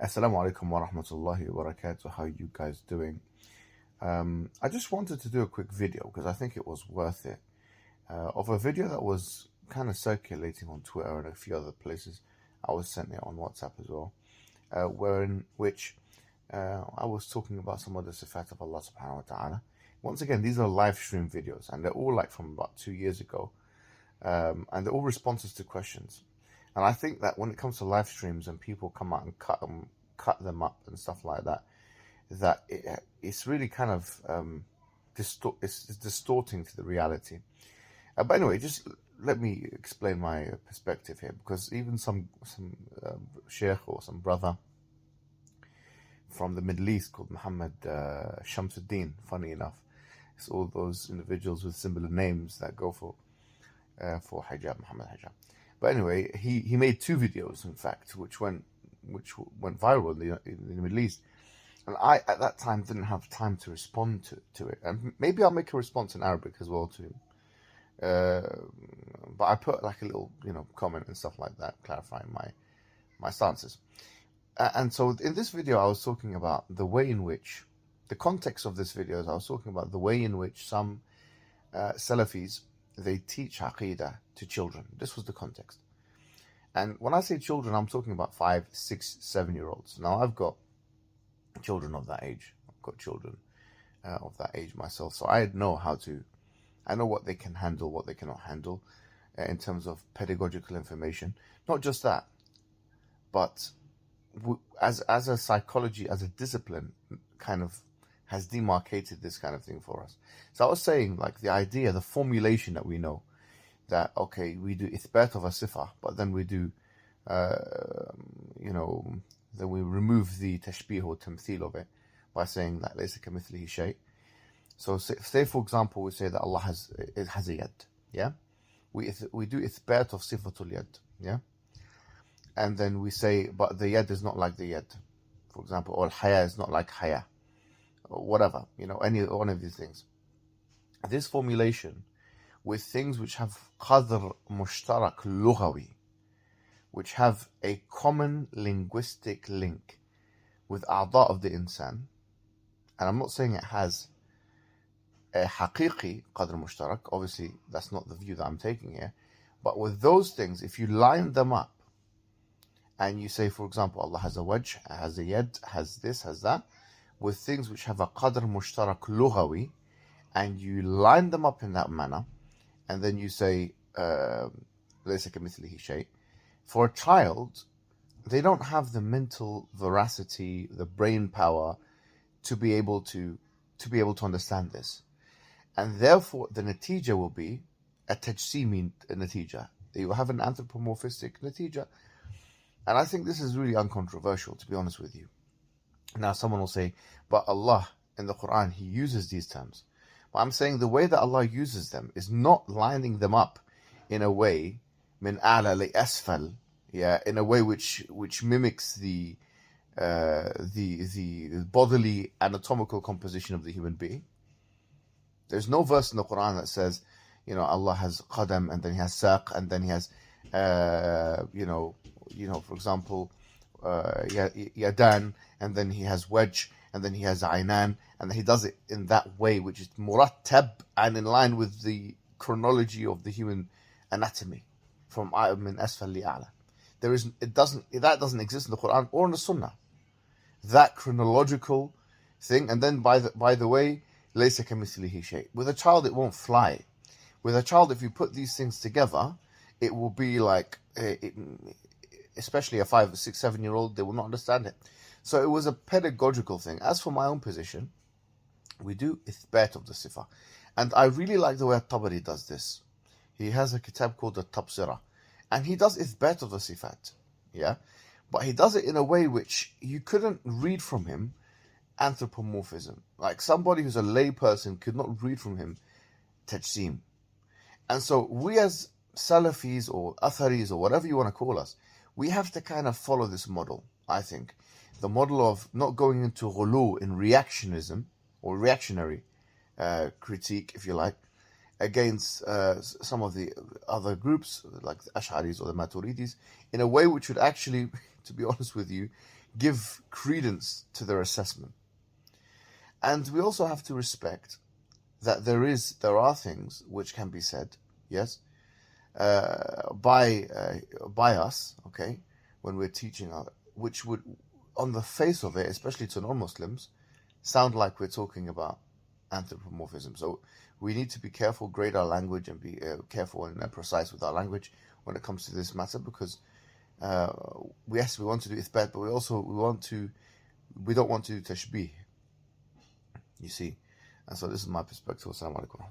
Assalamu alaikum wa rahmatullahi wa barakatuh. How are you guys doing? I just wanted to do a quick video because I think it was worth it. Of a video that was kind of circulating on Twitter and a few other places. I was sent it on WhatsApp as well. In which I was talking about some of the Sifat of Allah subhanahu wa ta'ala. Once again, these are live stream videos and they're all like from about 2 years ago. And they're all responses to questions. And I think that when it comes to live streams and people come out and cut them up and stuff like that, it's really kind of it's distorting to the reality. But anyway, just let me explain my perspective here, because even some sheikh or some brother from the Middle East called Muhammad Shamsuddin, funny enough, it's all those individuals with similar names that go for hijab, Muhammad hijab. But anyway, he made 2 videos, in fact, which went viral in the Middle East. And I, at that time, didn't have time to respond to it. And maybe I'll make a response in Arabic as well to him. But I put like a little, comment and stuff like that, clarifying my stances. And so in this video, I was talking about the way in which, the context of this video is I was talking about the way in which some Salafis, they teach Aqidah to children. This was the context. And when I say children, I'm talking about 5, 6, 7-year-olds. Now, I've got children of that age. I've got children of that age myself. So I know what they can handle, what they cannot handle in terms of pedagogical information. Not just that, but as a psychology, as a discipline, kind of has demarcated this kind of thing for us. So I was saying, like, the idea, the formulation that we know, that, okay, we do ithbat of a sifa, but then we do, then we remove the tashbih or tamthil of it by saying that laysa kamithlihi shay. So say for example, we say that Allah has a yad, yeah? We do ithbat of sifatul yad, yeah? And then we say, but the yad is not like the yad, for example, or haya is not like haya, or whatever, any one of these things. This formulation with things which have qadr mushtarak lughawi, which have a common linguistic link with a'dha of the insan, and I'm not saying it has a haqiqi qadr mushtarak, obviously that's not the view that I'm taking here, but with those things, if you line them up, and you say, for example, Allah has a wajh, has a yad, has this, has that, with things which have a qadr mushtarak lughawi, and you line them up in that manner, and then you say, laysa kamithlihi shay. For a child, they don't have the mental veracity, the brain power to be able to understand this. And therefore, the natija will be a tajsimi natija. You will have an anthropomorphistic natija. And I think this is really uncontroversial, to be honest with you. Now, someone will say, but Allah, in the Quran, He uses these terms. But I'm saying the way that Allah uses them is not lining them up in a way, min a'la li asfal, in a way which mimics the bodily anatomical composition of the human being. There's no verse in the Quran that says, Allah has qadam, and then He has saq, and then He has, for example, yadan, and then He has wedge, and then He has aynan, and He does it in that way, which is murattab and in line with the chronology of the human anatomy, from min asfal li a'la. That doesn't exist in the Quran or in the Sunnah. That chronological thing, and then by the way, laysa kamithlihi shay. With a child, it won't fly. With a child, if you put these things together, it will be like, especially a 5, 6, 7-year-old, they will not understand it. So it was a pedagogical thing. As for my own position, we do ithbat of the sifa. And I really like the way Tabari does this. He has a kitab called the Tabsira. And he does ithbat of the sifat. Yeah? But he does it in a way which you couldn't read from him anthropomorphism. Like somebody who's a lay person could not read from him tajsim. And so we as Salafis or Atharis or whatever you want to call us, we have to kind of follow this model, I think. The model of not going into ghulu in reactionism or reactionary critique, if you like, against some of the other groups, like the Ash'aris or the Maturidis, in a way which would actually, to be honest with you, give credence to their assessment. And we also have to respect that there are things which can be said, yes, by us, okay, when we're teaching, which would, on the face of it, especially to non-Muslims, sound like we're talking about anthropomorphism. So we need to be careful, grade our language, and be careful and precise with our language when it comes to this matter, because yes, we want to do ithbat, but we don't want to tashbih, you see. And so this is my perspective. Assalamu alaikum.